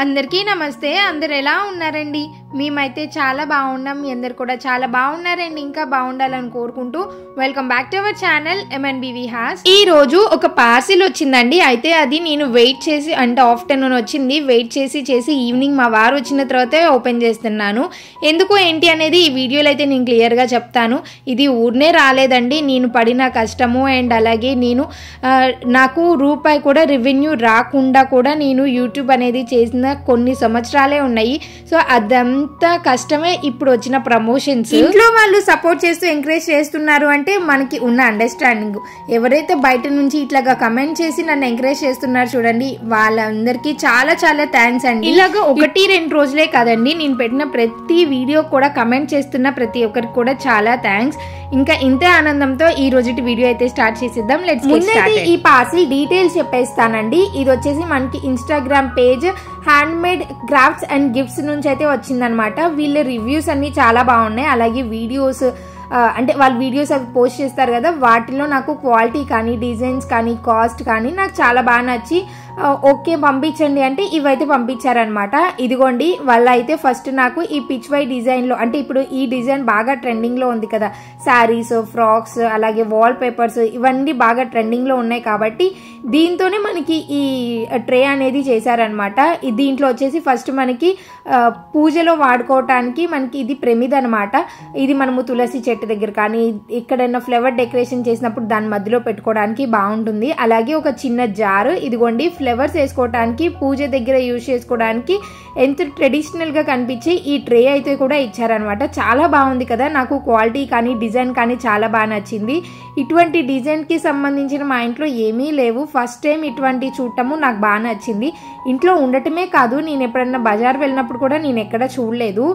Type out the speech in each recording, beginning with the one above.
అందరికీ నమస్తే. అందరు ఎలా ఉన్నారండి? మేమైతే చాలా బాగున్నాం. మీ అందరు కూడా చాలా బాగున్నారండి. ఇంకా బాగుండాలని కోరుకుంటూ welcome back to our channel MNBV has. ఈ రోజు ఒక పార్సిల్ వచ్చిందండి. అయితే అది నేను వెయిట్ చేసి, అంటే ఆఫ్టర్నూన్ వచ్చింది, వెయిట్ చేసి ఈవినింగ్ మా వారు వచ్చిన తర్వాతే ఓపెన్ చేస్తున్నాను. ఎందుకు ఏంటి అనేది ఈ వీడియోలో అయితే నేను క్లియర్గా చెప్తాను. ఇది ఊరినే రాలేదండి, నేను పడిన కష్టము అండ్ అలాగే నాకు రూపాయి కూడా రెవెన్యూ రాకుండా కూడా నేను యూట్యూబ్ అనేది చేసిన కొన్ని సంవత్సరాలే ఉన్నాయి. సో అదంతా కష్టమే ఇప్పుడు వచ్చిన ప్రమోషన్స్. ఇంట్లో వాళ్ళు సపోర్ట్ చేస్తూ ఎంకరేజ్ చేస్తున్నారు అంటే మనకి ఉన్న అండర్స్టాండింగ్. ఎవరైతే బయట నుంచి ఇట్లాగా కమెంట్ చేసి నన్ను ఎంకరేజ్ చేస్తున్నారు చూడండి, వాళ్ళందరికీ చాలా చాలా థ్యాంక్స్ అండి. ఇలాగా 1-2 రోజులే కాదండి, నేను పెట్టిన ప్రతి వీడియో కూడా కమెంట్ చేస్తున్న ప్రతి ఒక్కరికి కూడా చాలా థ్యాంక్స్. ఇంకా ఇంతే ఆనందంతో ఈ రోజుటి వీడియో అయితే స్టార్ట్ చేసేద్దాం. Let's get started. ఈ పార్సిల్ డీటెయిల్స్ చెప్పేస్తానండి. ఇది వచ్చేసి మనకి Instagram page handmade crafts and gifts నుంచి అయితే వచ్చిందనమాట. వీళ్ళ రివ్యూస్ అన్ని చాలా బాగున్నాయి. అలాగే వీడియోస్, అంటే వాళ్ళు వీడియోస్ అవి పోస్ట్ చేస్తారు కదా, వాటిలో నాకు క్వాలిటీ కానీ డిజైన్స్ కానీ కాస్ట్ కానీ నాకు చాలా బాగా నచ్చి ఓకే పంపించండి అంటే ఇవైతే పంపించారనమాట. ఇదిగోండి, వాళ్ళ అయితే ఫస్ట్ నాకు ఈ పిచ్ వై డిజైన్లో, అంటే ఇప్పుడు ఈ డిజైన్ బాగా ట్రెండింగ్లో ఉంది కదా, శారీస్, ఫ్రాక్స్, అలాగే వాల్ పేపర్స్, ఇవన్నీ బాగా ట్రెండింగ్లో ఉన్నాయి కాబట్టి దీంతోనే మనకి ఈ ట్రే అనేది చేశారనమాట. దీంట్లో వచ్చేసి ఫస్ట్ మనకి పూజలో వాడుకోవటానికి మనకి ఇది ప్రమిద అనమాట. ఇది మనము తులసి చెట్టు దగ్గర కానీ ఎక్కడైనా ఫ్లవర్ డెకరేషన్ చేసినప్పుడు దాని మధ్యలో పెట్టుకోవడానికి బాగుంటుంది. అలాగే ఒక చిన్న జారు, ఇదిగోండి ఫ్లవర్స్ వేసుకోవడానికి, పూజ దగ్గర యూజ్ చేసుకోవడానికి ఎంత ట్రెడిషనల్ గా కనిపించే ఈ ట్రే అయితే కూడా ఇచ్చారనమాట. చాలా బాగుంది కదా, నాకు క్వాలిటీ కానీ డిజైన్ కానీ చాలా బాగా నచ్చింది. ఇటువంటి డిజైన్ కి సంబంధించిన మా ఇంట్లో ఏమీ లేవు, ఫస్ట్ టైం ఇటువంటి చూడటము నాకు బాగా నచ్చింది. ఇంట్లో ఉండటమే కాదు, నేను ఎప్పుడన్నా బజార్ వెళ్ళినప్పుడు కూడా నేను ఎక్కడ చూడలేదు.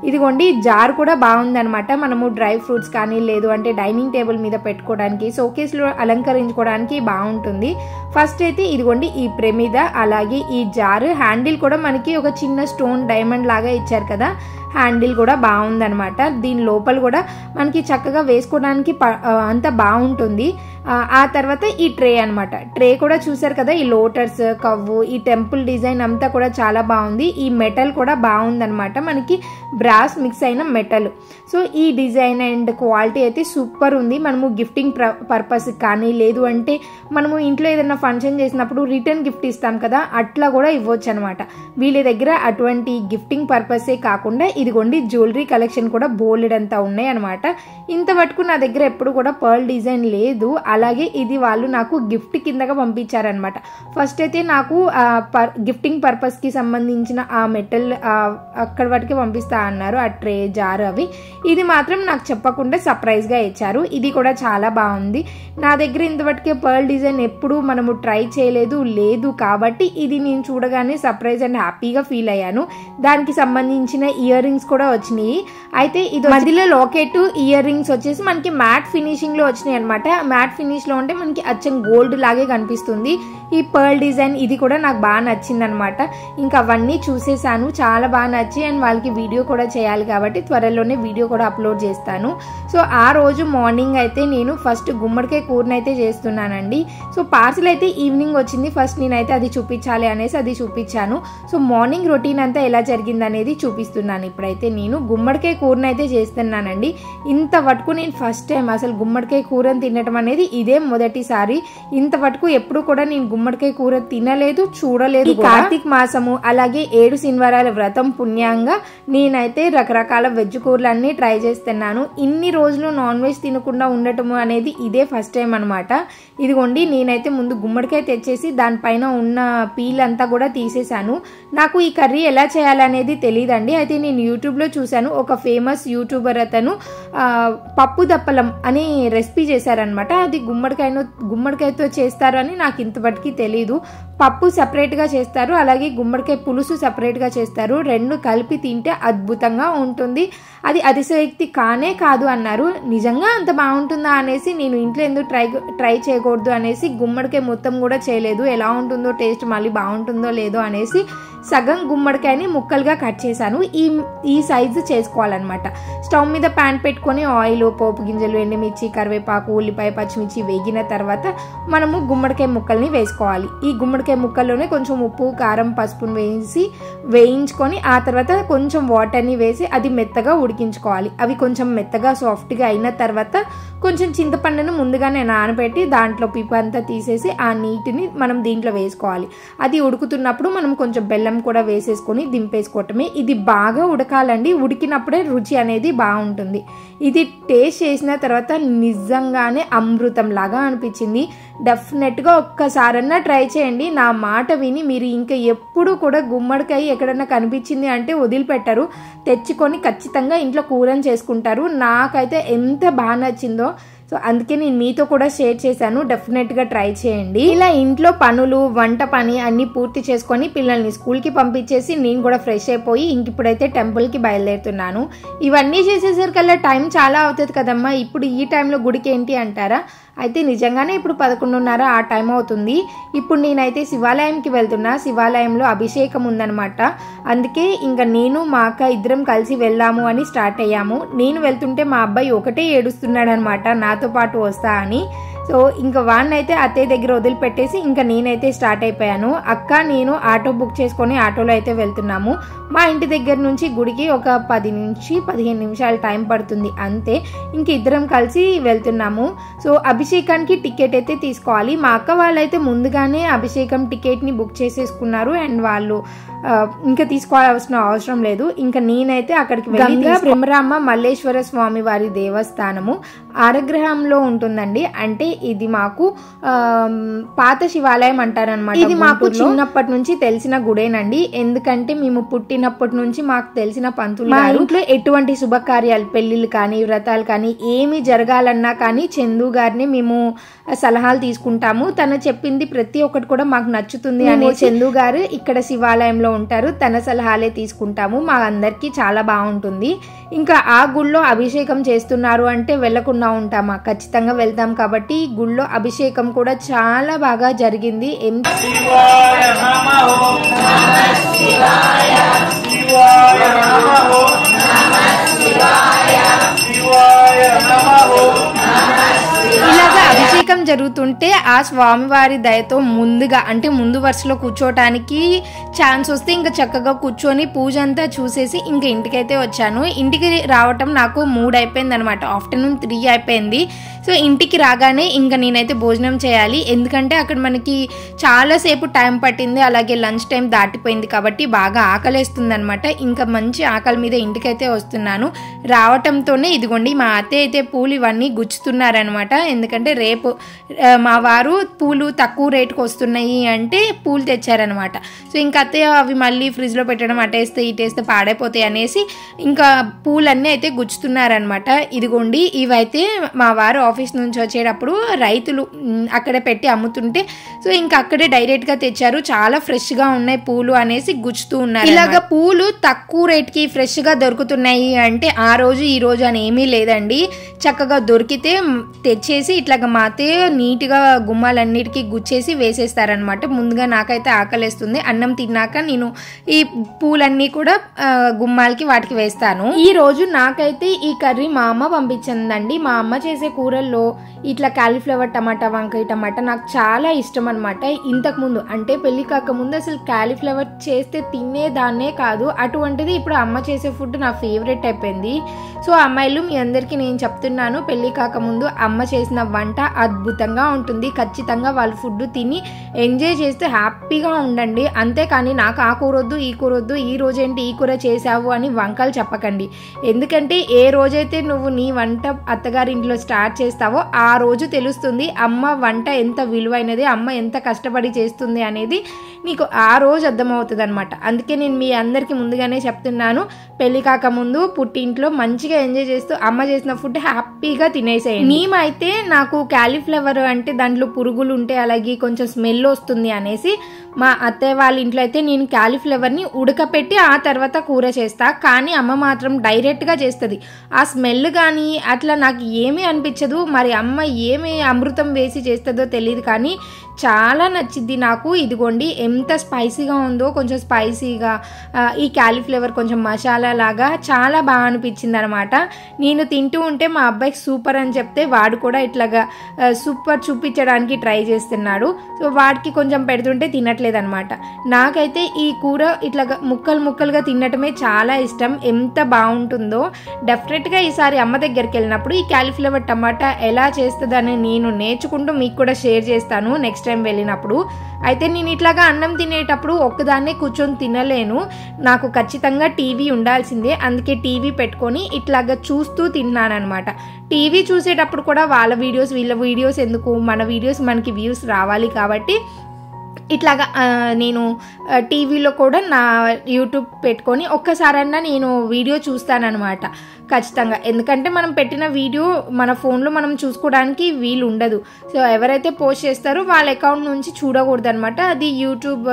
ఇదిగోండి జార్ కూడా బాగుంది అనమాట. మనము డ్రై ఫ్రూట్స్ కానీ లేదు అంటే డైనింగ్ టేబుల్ మీద పెట్టుకోవడానికి, షోకేస్ లో అలంకరించుకోవడానికి బాగుంటుంది. ఫస్ట్ అయితే ఇదిగోండి ఈ ప్రమిద, అలాగే ఈ జార్ హ్యాండిల్ కూడా మనకి ఒక చిన్న స్టోన్ డైమండ్ లాగా ఇచ్చారు కదా, హ్యాండిల్ కూడా బాగుందనమాట. దీని లోపల కూడా మనకి చక్కగా వేసుకోవడానికి అంత బాగుంటుంది. ఆ తర్వాత ఈ ట్రే అనమాట. ట్రే కూడా చూసారు కదా, ఈ లోటస్ కవ్వు, ఈ టెంపుల్ డిజైన్ అంతా కూడా చాలా బాగుంది. ఈ మెటల్ కూడా బాగుందనమాట, మనకి బ్రాస్ మిక్స్ అయిన మెటల్. సో ఈ డిజైన్ అండ్ క్వాలిటీ అయితే సూపర్ ఉంది. మనము గిఫ్టింగ్ పర్పస్ కానీ లేదు అంటే మనము ఇంట్లో ఏదైనా ఫంక్షన్ చేసినప్పుడు రిటర్న్ గిఫ్ట్ ఇస్తాం కదా, అట్లా కూడా ఇవ్వచ్చు అనమాట. వీళ్ళ దగ్గర అటువంటి గిఫ్టింగ్ పర్పసే కాకుండా ఇదిగోండి జ్యువెలరీ కలెక్షన్ కూడా బోలెడంతా ఉన్నాయి అనమాట. ఇంతవరకు నా దగ్గర ఎప్పుడు కూడా పర్ల్ డిజైన్ లేదు. అలాగే ఇది వాళ్ళు నాకు గిఫ్ట్ కిందగా పంపించారనమాట. ఫస్ట్ అయితే నాకు గిఫ్టింగ్ పర్పస్ కి సంబంధించిన ఆ మెటల్ అక్కడి వరకే పంపిస్తా అన్నారు, ఆ ట్రే జార్ అవి. ఇది మాత్రం నాకు చెప్పకుండా సర్ప్రైజ్ గా ఇచ్చారు. ఇది కూడా చాలా బాగుంది. నా దగ్గర ఇంతవరకే పర్ల్ డిజైన్ ఎప్పుడు మనము ట్రై చేయలేదు కాబట్టి ఇది నేను చూడగానే సర్ప్రైజ్ అండ్ హ్యాపీగా ఫీల్ అయ్యాను. దానికి సంబంధించిన ఇయర్ రింగ్స్ కూడా వచ్చినాయి. అయితే ఇది మధ్యలో లాకెట్, ఇయర్ రింగ్స్ వచ్చేసి మనకి మ్యాట్ ఫినిషింగ్ లో వచ్చినాయి అనమాట. మ్యాట్ ఫినిష్ లో ఉంటే మనకి అచ్చం గోల్డ్ లాగే కనిపిస్తుంది. ఈ పర్ల్ డిజైన్ ఇది కూడా నాకు బాగా నచ్చింది అనమాట. ఇంకా అవన్నీ చూసేసాను, చాలా బాగా నచ్చి అండ్ వాళ్ళకి వీడియో కూడా చేయాలి కాబట్టి త్వరలోనే వీడియో కూడా అప్లోడ్ చేస్తాను. సో ఆ రోజు మార్నింగ్ అయితే నేను ఫస్ట్ గుమ్మడికాయ కూరని అయితే చేస్తున్నానండి. సో పార్సిల్ అయితే ఈవినింగ్ వచ్చింది. ఫస్ట్ నేనైతే అది చూపించాలి అనేసి అది చూపించాను. సో మార్నింగ్ రొటీన్ అంతా ఎలా జరిగింది అనేది చూపిస్తున్నాను. ఇప్పుడైతే నేను గుమ్మడికాయ కూరని అయితే చేస్తున్నానండి. ఇంతవరకు నేను ఫస్ట్ టైం అసలు గుమ్మడికాయ కూరని తినటం అనేది ఇదే మొదటిసారి. ఇంతవరకు ఎప్పుడు కూడా నేను గుమ్మడికాయ కూర తినలేదు, చూడలేదు. కార్తీక మాసము అలాగే 7 శనివారాల వ్రతం పుణ్యంగా నేనైతే రకరకాల వెజ్ కూరలన్నీ ట్రై చేస్తున్నాను. ఇన్ని రోజులు నాన్ వెజ్ తినకుండా ఉండటము అనేది ఇదే ఫస్ట్ టైం అనమాట. ఇదిగోండి నేనైతే ముందు గుమ్మడికాయ తెచ్చేసి దానిపైన ఉన్న పీల్ అంతా కూడా తీసేసాను. నాకు ఈ కర్రీ ఎలా చేయాలనేది తెలియదండి. అయితే నేను యూట్యూబ్ లో చూసాను, ఒక ఫేమస్ యూట్యూబర్ అతను పప్పు దప్పలం అని రెసిపీ చేశారనమాట. అది గుమ్మడికాయతో చేస్తారు అని నాకు ఇంతవరకు తెలీదు. పప్పు సెపరేట్ గా చేస్తారు, అలాగే గుమ్మడికాయ పులుసు సెపరేట్ గా చేస్తారు. రెండు కలిపి తింటే అద్భుతంగా ఉంటుంది. అది అతిశయోక్తి కానే కాదు అన్నారు. నిజంగా అంత బాగుంటుందా అనేసి నేను ఇంట్లో ఎందుకు ట్రై చేయకూడదు అనేసి గుమ్మడికాయ మొత్తం కూడా చేయలేదు. ఎలా ఉంటుందో టేస్ట్, మళ్ళీ బాగుంటుందో లేదో అనేసి సగం గుమ్మడికాయని ముక్కలుగా కట్ చేశాను. ఈ సైజు చేసుకోవాలన్నమాట. స్టవ్ మీద ప్యాన్ పెట్టుకొని ఆయిల్, పోపు గింజలు, ఎండుమిర్చి, కరివేపాకు, ఉల్లిపాయ, పచ్చిమిర్చి వేగిన తర్వాత మనము గుమ్మడికాయ ముక్కల్ని వేసుకోవాలి. ఈ గుమ్మడికాయ ముక్కల్లోనే కొంచెం ఉప్పు, కారం, పసుపును వేయించుకొని ఆ తర్వాత కొంచెం వాటర్ని వేసి అది మెత్తగా ఉడికించుకోవాలి. అవి కొంచెం మెత్తగా సాఫ్ట్గా అయిన తర్వాత కొంచెం చింతపండును ముందుగానే నానబెట్టి దాంట్లో పిప్ప అంతా తీసేసి ఆ నీటిని మనం దీంట్లో వేసుకోవాలి. అది ఉడుకుతున్నప్పుడు మనం కొంచెం బెల్లం కూడా వేసేసుకొని దింపేసుకోవటమే. ఇది బాగా ఉడకాలండి. ఉడికినప్పుడే రుచి అనేది బాగుంటుంది. ఇది టేస్ట్ చేసిన తర్వాత నిజంగానే అమృతం లాగా అనిపించింది. డెఫినెట్గా ఒక్కసారన్నా ట్రై చేయండి. నా మాట విని మీరు ఇంకా ఎప్పుడు కూడా గుమ్మడికాయ ఎక్కడన్నా కనిపించింది అంటే వదిలిపెట్టరు, తెచ్చుకొని ఖచ్చితంగా ఇంట్లో కూరని చేసుకుంటారు. నాకైతే ఎంత బాగా నచ్చిందో, సో అందుకే నేను మీతో కూడా షేర్ చేశాను. డెఫినెట్గా ట్రై చేయండి. ఇలా ఇంట్లో పనులు, వంట పని అన్నీ పూర్తి చేసుకొని పిల్లల్ని స్కూల్కి పంపించేసి నేను కూడా ఫ్రెష్ అయిపోయి ఇంక ఇప్పుడైతే టెంపుల్కి బయలుదేరుతున్నాను. ఇవన్నీ చేసేసరికల్లా టైం చాలా అవుతుంది కదమ్మా, ఇప్పుడు ఈ టైంలో గుడికి ఏంటి అంటారా? అయితే నిజంగానే ఇప్పుడు 11:30 ఆ టైం అవుతుంది. ఇప్పుడు నేనైతే శివాలయంకి వెళ్తున్నా. శివాలయంలో అభిషేకం ఉందనమాట. అందుకే ఇంకా నేను మా అక్క ఇద్దరం కలిసి వెళ్దాము అని స్టార్ట్ అయ్యాము. నేను వెళ్తుంటే మా అబ్బాయి ఒకటే ఏడుస్తున్నాడు అనమాట, నాతో పాటు వస్తా అని. సో ఇంకా వాడినైతే అత్తయ్య దగ్గర వదిలిపెట్టేసి ఇంకా నేనైతే స్టార్ట్ అయిపోయాను. అక్క నేను ఆటో బుక్ చేసుకొని ఆటోలో అయితే వెళ్తున్నాము. మా ఇంటి దగ్గర నుంచి గుడికి ఒక 10 నుంచి 15 నిమిషాలు టైం పడుతుంది అంతే. ఇంక ఇద్దరం కలిసి వెళ్తున్నాము. సో అభిషేకానికి టికెట్ అయితే తీసుకోవాలి. మా అక్క వాళ్ళైతే ముందుగానే అభిషేకం టికెట్ని బుక్ చేసేసుకున్నారు అండ్ వాళ్ళు ఇంకా తీసుకోవాల్సిన అవసరం లేదు. ఇంకా నేనైతే అక్కడికి వెళ్ళి బ్రహ్మరామ మల్లేశ్వర స్వామి వారి దేవస్థానము ఆరగ్రహంలో ఉంటుందండి. అంటే ఇది మాకు పాత శివాలయం అంటారనమాట. ఇది మాకు చిన్నప్పటి నుంచి తెలిసిన గుడేనండి. ఎందుకంటే మేము పుట్టినప్పటి నుంచి మాకు తెలిసిన పంతులు మా ఇంట్లో ఎటువంటి శుభకార్యాలు, పెళ్లిళ్ళు కానీ వ్రతాలు కానీ ఏమి జరగాలన్నా కానీ చందు గారిని మేము సలహాలు తీసుకుంటాము. తను చెప్పింది ప్రతి ఒక్కటి కూడా మాకు నచ్చుతుంది అనే చందు గారు ఇక్కడ శివాలయంలో ఉంటారు. తన సలహాలే తీసుకుంటాము. మా అందరికీ చాలా బాగుంటుంది. ఇంకా ఆ గుళ్ళో అభిషేకం చేస్తున్నారు అంటే వెళ్లకుండా ఉంటామా? ఖచ్చితంగా వెళ్తాం. కాబట్టి ఈ గుళ్ళో అభిషేకం కూడా చాలా బాగా జరిగింది. ఇలాగా అభిషేకం జరుగుతుంటే ఆ స్వామివారి దయతో ముందుగా అంటే ముందు వరుసలో కూర్చోటానికి ఛాన్స్ వస్తే ఇంకా చక్కగా కూర్చొని పూజ అంతా చూసేసి ఇంకా ఇంటికైతే వచ్చాను. ఇంటికి రావటం నాకు 3 అయిపోయింది అనమాట. ఆఫ్టర్నూన్ 3 అయిపోయింది. సో ఇంటికి రాగానే ఇంకా నేనైతే భోజనం చేయాలి. ఎందుకంటే అక్కడ మనకి చాలాసేపు టైం పట్టింది, అలాగే లంచ్ టైం దాటిపోయింది కాబట్టి బాగా ఆకలేస్తుంది అనమాట. ఇంకా మంచి ఆకలి మీద ఇంటికైతే వస్తున్నాను. రావటంతోనే ఇదిగోండి మా అత్తయ్య అయితే పూలు ఇవన్నీ గుచ్చుతున్నారనమాట. ఎందుకంటే రేపు మా వారు పూలు తక్కువ రేటుకు వస్తున్నాయి అంటే పూలు తెచ్చారనమాట. సో ఇంకా అత్తయ్య అవి మళ్ళీ ఫ్రిడ్జ్లో పెట్టడం అటేస్తే ఇటేస్తే పాడైపోతాయి అనేసి ఇంకా పూలన్నీ అయితే గుచ్చుతున్నారనమాట. ఇదిగోండి ఇవైతే మా వారు ఆఫీస్ నుంచి వచ్చేటప్పుడు రైతులు అక్కడే పెట్టి అమ్ముతుంటే సో ఇంకా అక్కడే డైరెక్ట్గా తెచ్చారు. చాలా ఫ్రెష్గా ఉన్నాయి పూలు అనేసి గుచ్చుతూ ఉన్నారు. ఇలాగ పూలు తక్కువ రేట్కి ఫ్రెష్గా దొరుకుతున్నాయి అంటే ఆ రోజు ఈ రోజు అని ఏమీ లేదండి. చక్కగా దొరికితే తెచ్చేసి ఇట్లాగ మాతే నీట్గా గుమ్మాలన్నిటికీ గుచ్చేసి వేసేస్తారనమాట. ముందుగా నాకైతే ఆకలేస్తుంది. అన్నం తిన్నాక నేను ఈ పూలన్నీ కూడా గుమ్మాలకి వాటికి వేస్తాను. ఈ రోజు నాకైతే ఈ కర్రీ మా అమ్మ పంపించిందండి. మా అమ్మ చేసే కూరల్లో ఇట్లా కాలీఫ్లవర్ టమాటా, వంకాయ టమాటా నాకు చాలా ఇష్టం అనమాట. ఇంతకు ముందు అంటే పెళ్లి కాక ముందు అసలు కాలీఫ్లవర్ చేస్తే తినేదాన్నే కాదు. అటువంటిది ఇప్పుడు అమ్మ చేసే ఫుడ్ నా ఫేవరెట్ అయిపోయింది. సో అమ్మాయిలు మీ అందరికీ నేను చెప్తున్నాను, పెళ్లి కాక ముందు అమ్మ చేసిన వంట అద్భుతంగా ఉంటుంది. ఖచ్చితంగా వాళ్ళు ఫుడ్ తిని ఎంజాయ్ చేస్తే హ్యాపీగా ఉండండి. అంతేకాని నాకు ఆ కూర వద్దు, ఈ కూర వద్దు, ఈ రోజేంటి ఈ కూర చేసావు అని వంకలు చెప్పకండి. ఎందుకంటే ఏ రోజైతే నువ్వు నీ వంట అత్తగారి ఇంట్లో స్టార్ట్ చేస్తావో ఆ రోజు తెలుస్తుంది అమ్మ వంట ఎంత విలువైనది, అమ్మ ఎంత కష్టపడి చేస్తుంది అనేది నీకు ఆ రోజు అర్థమవుతుంది అనమాట. అందుకే నేను మీ అందరికీ ముందుగానే చెప్తున్నాను, పెళ్లి కాక ముందు పుట్టింట్లో మంచిగా ఎంజాయ్ చేస్తూ అమ్మ చేసిన ఫుడ్ హ్యాపీగా తినేసేయండి. మేమైతే నాకు కాలీఫ్లవర్ అంటే దాంట్లో పురుగులు ఉంటే అలాగే కొంచెం స్మెల్ వస్తుంది అనేసి మా అత్తయ్య వాళ్ళ ఇంట్లో అయితే నేను కాలీఫ్లవర్ని ఉడకపెట్టి ఆ తర్వాత కూర చేస్తా. కానీ అమ్మ మాత్రం డైరెక్ట్గా చేస్తుంది. ఆ స్మెల్ కానీ అట్లా నాకు ఏమీ అనిపించదు. మరి అమ్మ ఏమి అమృతం వేసి చేస్తుందో తెలియదు కానీ చాలా నచ్చింది నాకు. ఇదిగోండి ఎంత స్పైసీగా ఉందో, కొంచెం స్పైసీగా ఈ క్యాలీఫ్లవర్ కొంచెం మసాలా లాగా చాలా బాగా అనిపించింది అనమాట. నేను తింటూ ఉంటే మా అబ్బాయికి సూపర్ అని చెప్తే వాడు కూడా ఇట్లాగా సూపర్ చూపించడానికి ట్రై చేస్తున్నాడు. సో వాడికి కొంచెం పెడుతుంటే తినట్లేదు అనమాట. నాకైతే ఈ కూర ఇట్లాగా ముక్కలు ముక్కలుగా తినటమే చాలా ఇష్టం. ఎంత బాగుంటుందో. డెఫినెట్గా ఈసారి అమ్మ దగ్గరికి వెళ్ళినప్పుడు ఈ క్యాలీఫ్లవర్ టమాటా ఎలా చేస్తుందని నేను నేర్చుకుంటూ మీకు కూడా షేర్ చేస్తాను నెక్స్ట్ టైం వెళ్ళినప్పుడు. అయితే నేను ఇట్లాగా అన్నం తినేటప్పుడు ఒక్కదాన్నే కూర్చొని తినలేను, నాకు ఖచ్చితంగా టీవీ ఉండాల్సిందే. అందుకే టీవీ పెట్టుకొని ఇట్లాగా చూస్తూ తిన్నానమాట. టీవీ చూసేటప్పుడు కూడా వాళ్ళ వీడియోస్ వీళ్ళ వీడియోస్ ఎందుకు, మన వీడియోస్ మనకి వ్యూస్ రావాలి కాబట్టి ఇట్లాగా నేను టీవీలో కూడా నా యూట్యూబ్ పెట్టుకొని ఒక్కసారన్నా నేను వీడియో చూస్తానన్నమాట ఖచ్చితంగా. ఎందుకంటే మనం పెట్టిన వీడియో మన ఫోన్లో మనం చూసుకోవడానికి వీలు ఉండదు. సో ఎవరైతే పోస్ట్ చేస్తారో వాళ్ళ అకౌంట్ నుంచి చూడకూడదు అనమాట, అది యూట్యూబ్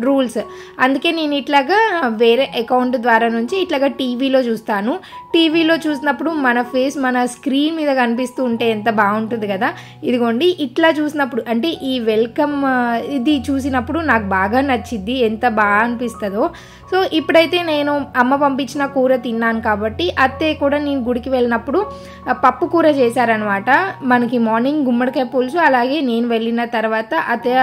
రూల్స్. అందుకే నేను ఇట్లాగా వేరే అకౌంట్ ద్వారా నుంచి ఇట్లాగా టీవీలో చూస్తాను. టీవీలో చూసినప్పుడు మన ఫేస్ మన స్క్రీన్ మీద కనిపిస్తూ ఉంటే ఎంత బాగుంటుంది కదా. ఇదిగోండి ఇట్లా చూసినప్పుడు అంటే ఈ వెల్కమ్ ఇది చూసినప్పుడు నాకు బాగా నచ్చింది, ఎంత బాగా అనిపిస్తుందో. సో ఇప్పుడైతే నేను అమ్మ పంపించిన కూర తిన్నాను కాబట్టి అత్తయ్య కూడా నేను గుడికి వెళ్ళినప్పుడు పప్పు కూర చేశారనమాట. మనకి మార్నింగ్ గుమ్మడికాయ పులుసు, అలాగే నేను వెళ్ళిన తర్వాత అత్తయ్య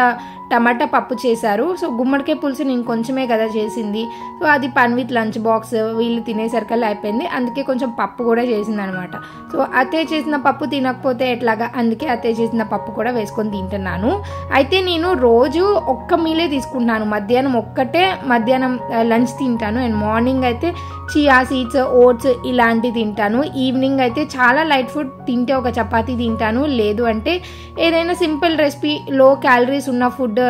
టమాటా పప్పు చేశారు. సో గుమ్మడికాయ పులుసు నేను కొంచెమే కదా చేసింది, సో అది పన్ విత్ లంచ్ బాక్స్ వీళ్ళు తినేసరికల్లా అయిపోయింది. అందుకే కొంచెం పప్పు కూడా చేసింది అనమాట. సో అత్తయ్య చేసిన పప్పు తినకపోతే ఎట్లాగా, అందుకే అత్తయ్య చేసిన పప్పు కూడా వేసుకొని తింటున్నాను. అయితే నేను రోజు ఒక్క మీలే తీసుకుంటున్నాను, మధ్యాహ్నం ఒక్కటే మధ్యాహ్నం లంచ్ తింటాను. అండ్ మార్నింగ్ అయితే చియా సీడ్స్ ఓట్స్ ఇలాంటివి తింటాను. ఈవినింగ్ అయితే చాలా లైట్ ఫుడ్ తింటే ఒక చపాతీ తింటాను, లేదు అంటే ఏదైనా సింపుల్ రెసిపీ లో క్యాలరీస్ ఉన్న ఫుడ్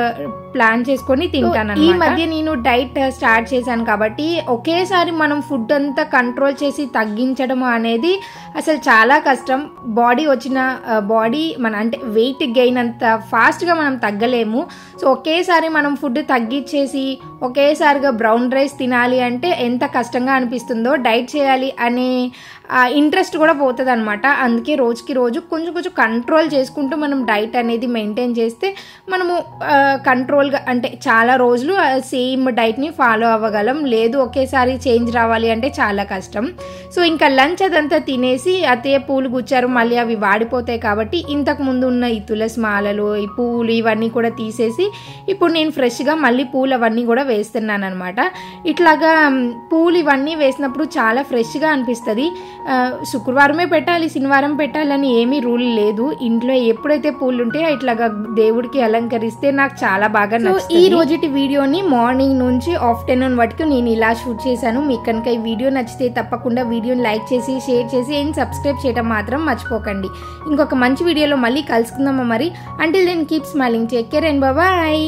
ప్లాన్ చేసుకొని తింటాను. ఈ మధ్య నేను డైట్ స్టార్ట్ చేశాను కాబట్టి ఒకేసారి మనం ఫుడ్ అంతా కంట్రోల్ చేసి తగ్గించడం అనేది అసలు చాలా కష్టం. బాడీ మన అంటే వెయిట్ గెయిన్ అంత ఫాస్ట్గా మనం తగ్గలేము. సో ఒకేసారి మనం ఫుడ్ తగ్గించేసి ఒకేసారిగా బ్రౌన్ రైస్ తినాలి అంటే ఎంత కష్టంగా అనిపిస్తుందో, డైట్ చేయాలి అనే ఇంట్రెస్ట్ కూడా పోతుంది అనమాట. అందుకే రోజుకి రోజు కొంచెం కొంచెం కంట్రోల్ చేసుకుంటూ మనం డైట్ అనేది మెయింటైన్ చేస్తే మనము కంట్రోల్గా అంటే చాలా రోజులు సేమ్ డైట్ని ఫాలో అవ్వగలం. లేదు ఒకేసారి చేంజ్ రావాలి అంటే చాలా కష్టం. సో ఇంకా లంచ్ అదంతా తినేసి అత్తయ్య పూలు గుచ్చారు, మళ్ళీ అవి వాడిపోతాయి కాబట్టి ఇంతకు ముందు ఉన్న ఈ తులసి మాలలు ఈ పూలు ఇవన్నీ కూడా తీసేసి ఇప్పుడు నేను ఫ్రెష్గా మళ్ళీ పూలు అవన్నీ కూడా వేస్తున్నాను అనమాట. ఇట్లాగా పూలు ఇవన్నీ వేసినప్పుడు చాలా ఫ్రెష్గా అనిపిస్తుంది. శుక్రవారమే పెట్టాలి శనివారం పెట్టాలని ఏమీ రూల్ లేదు. ఇంట్లో ఎప్పుడైతే పూలు ఉంటే ఇట్లాగా దేవుడికి అలంకరిస్తే నాకు చాలా బాగా నచ్చుతుంది. ఈ రోజుటి వీడియోని మార్నింగ్ నుంచి ఆఫ్టర్నూన్ వరకు నేను ఇలా షూట్ చేశాను. మీకు కనుక ఈ వీడియో నచ్చితే తప్పకుండా వీడియోని లైక్ చేసి షేర్ చేసి అండ్ సబ్స్క్రైబ్ చేయడం మాత్రం మర్చిపోకండి. ఇంకొక మంచి వీడియోలో మళ్ళీ కలుసుకుందామా మరి. Until then keep smiling, take care and bye.